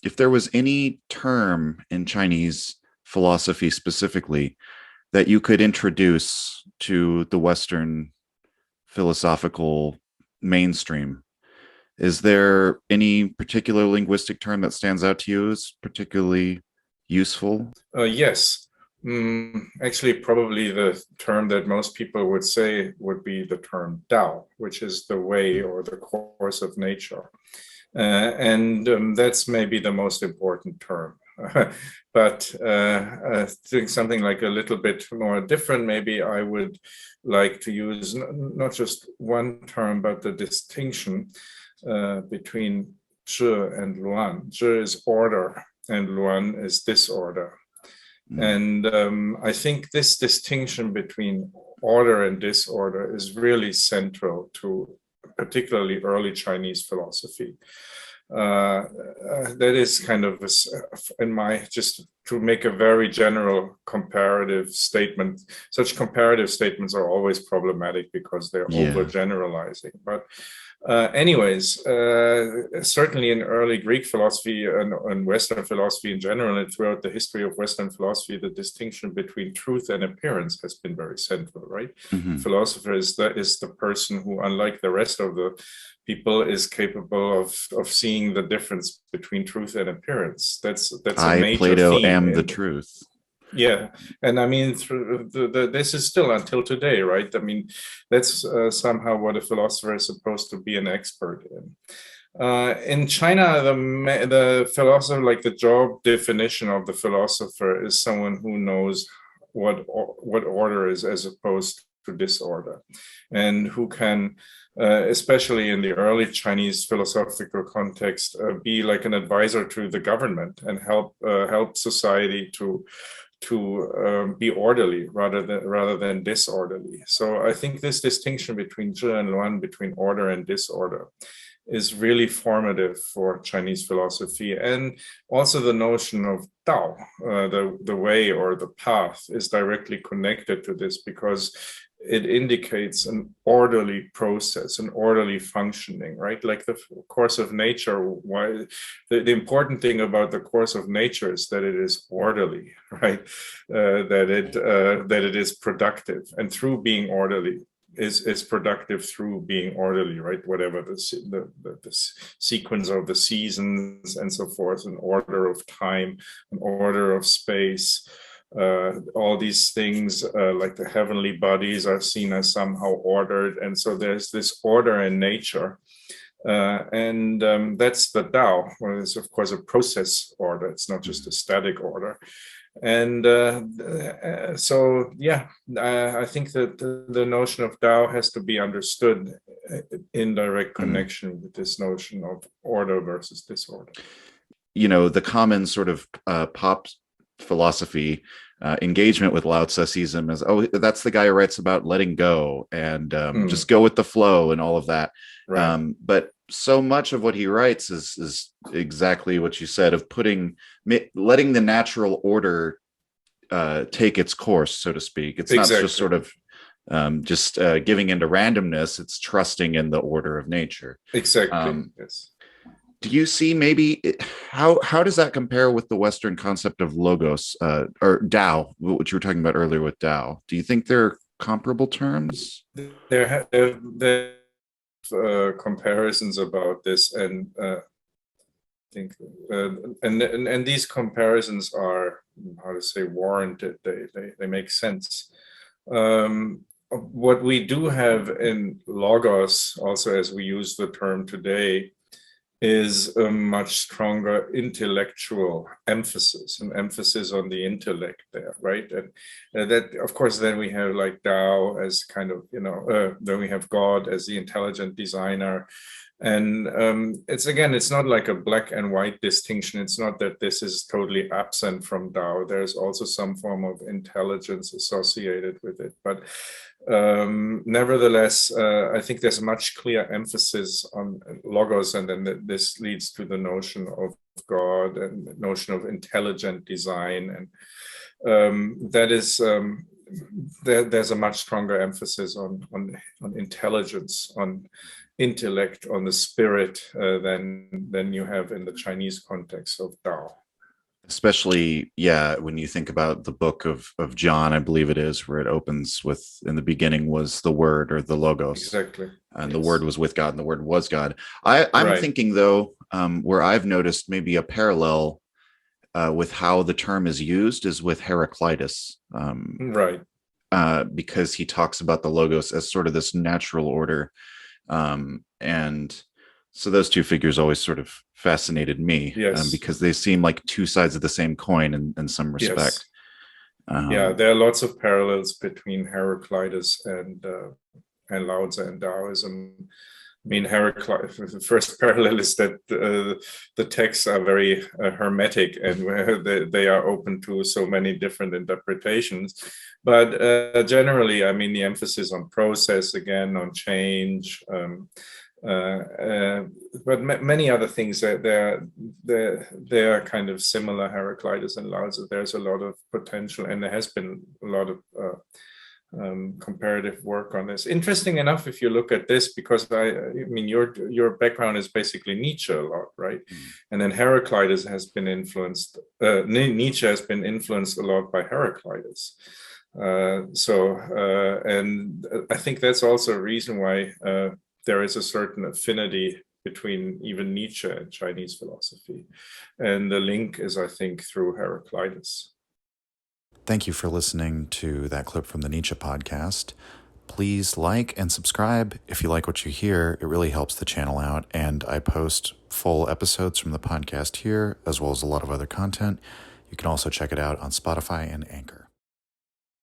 if there was any term in Chinese philosophy specifically that you could introduce to the Western philosophical mainstream, is there any particular linguistic term that stands out to you as particularly useful? Yes. Actually, probably the term that most people would say would be the term Tao, which is the way or the course of nature. And that's maybe the most important term. But doing something like a little bit more different, maybe I would like to use not just one term, but the distinction between Zhi and Luan. Zhi is order, and Luan is disorder. And I think this distinction between order and disorder is really central to particularly early Chinese philosophy. That is kind of, in my, just to make a very general comparative statement. Such comparative statements are always problematic because they're overgeneralizing. But anyways, certainly in early Greek philosophy and Western philosophy in general, and throughout the history of Western philosophy, the distinction between truth and appearance has been very central, right? Mm-hmm. Philosopher is the person who, unlike the rest of the people, is capable of seeing the difference between truth and appearance. That's a major Plato, theme am the truth. Yeah, and I mean, through this is still until today, right? I mean, that's somehow what a philosopher is supposed to be an expert in. In China, the philosopher, like the job definition of the philosopher, is someone who knows what order is as opposed to disorder, and who can, especially in the early Chinese philosophical context, be like an advisor to the government and help society to be orderly rather than disorderly. So I think this distinction between Zhi and Luan, between order and disorder, is really formative for Chinese philosophy. And also the notion of Tao, the way or the path, is directly connected to this because it indicates an orderly process, an orderly functioning, right? Like the course of nature. Why the important thing about the course of nature is that it is orderly, right? That it is productive, and through being orderly is productive through being orderly, right? Whatever the sequence of the seasons and so forth, an order of time, an order of space. All these things, like the heavenly bodies, are seen as somehow ordered, and so there's this order in nature, and that's the Tao. Well, it's of course a process order; it's not just a static order. And so, yeah, I think that the notion of Tao has to be understood in direct connection with this notion of order versus disorder. You know, the common sort of pop philosophy engagement with Lao Tzu-ism is, oh, that's the guy who writes about letting go and just go with the flow and all of that. Right. But so much of what he writes is exactly what you said, of letting the natural order take its course, so to speak. It's not just sort of giving into randomness. It's trusting in the order of nature. Exactly. Yes. Do you see maybe how does that compare with the Western concept of logos or Tao, which you were talking about earlier with Tao? Do you think they're comparable terms? There comparisons about this, and I think, and these comparisons are, how to say, warranted. They make sense. What we do have in logos, also as we use the term today, is a much stronger intellectual emphasis, an emphasis on the intellect there, right? And that, of course, then we have like Tao as kind of, then we have God as the intelligent designer. And it's not like a black and white distinction. It's not that this is totally absent from Tao. There's also some form of intelligence associated with it. But nevertheless, I think there's a much clear emphasis on logos, and then this leads to the notion of God and the notion of intelligent design, and that is there's a much stronger emphasis on intelligence, on intellect, on the spirit than you have in the Chinese context of Tao. Especially, yeah, when you think about the book of John, I believe it is, where it opens with, in the beginning was the word, or the logos, Exactly. and Yes. the word was with God, and the word was God. I'm Right. thinking, though, where I've noticed maybe a parallel with how the term is used is with Heraclitus, Right. because he talks about the logos as sort of this natural order. And so those two figures always sort of fascinated me, Yes. because they seem like two sides of the same coin in some respect. Yes. Yeah, there are lots of parallels between Heraclitus and Lao Tzu and Daoism. I mean, Heraclitus, the first parallel is that the texts are very hermetic, and they are open to so many different interpretations. But generally, I mean, the emphasis on process, again, on change, but many other things that they're kind of similar. Heraclitus and Lao Tzu, there's a lot of potential, and there has been a lot of comparative work on this. Interesting enough, if you look at this, because I mean, your background is basically Nietzsche a lot, right? And then Heraclitus has been influenced. Nietzsche has been influenced a lot by Heraclitus. And I think that's also a reason why there is a certain affinity between even Nietzsche and Chinese philosophy. And the link is, I think, through Heraclitus. Thank you for listening to that clip from the Nietzsche podcast. Please like and subscribe if you like what you hear. It really helps the channel out, and I post full episodes from the podcast here, as well as a lot of other content. You can also check it out on Spotify and Anchor.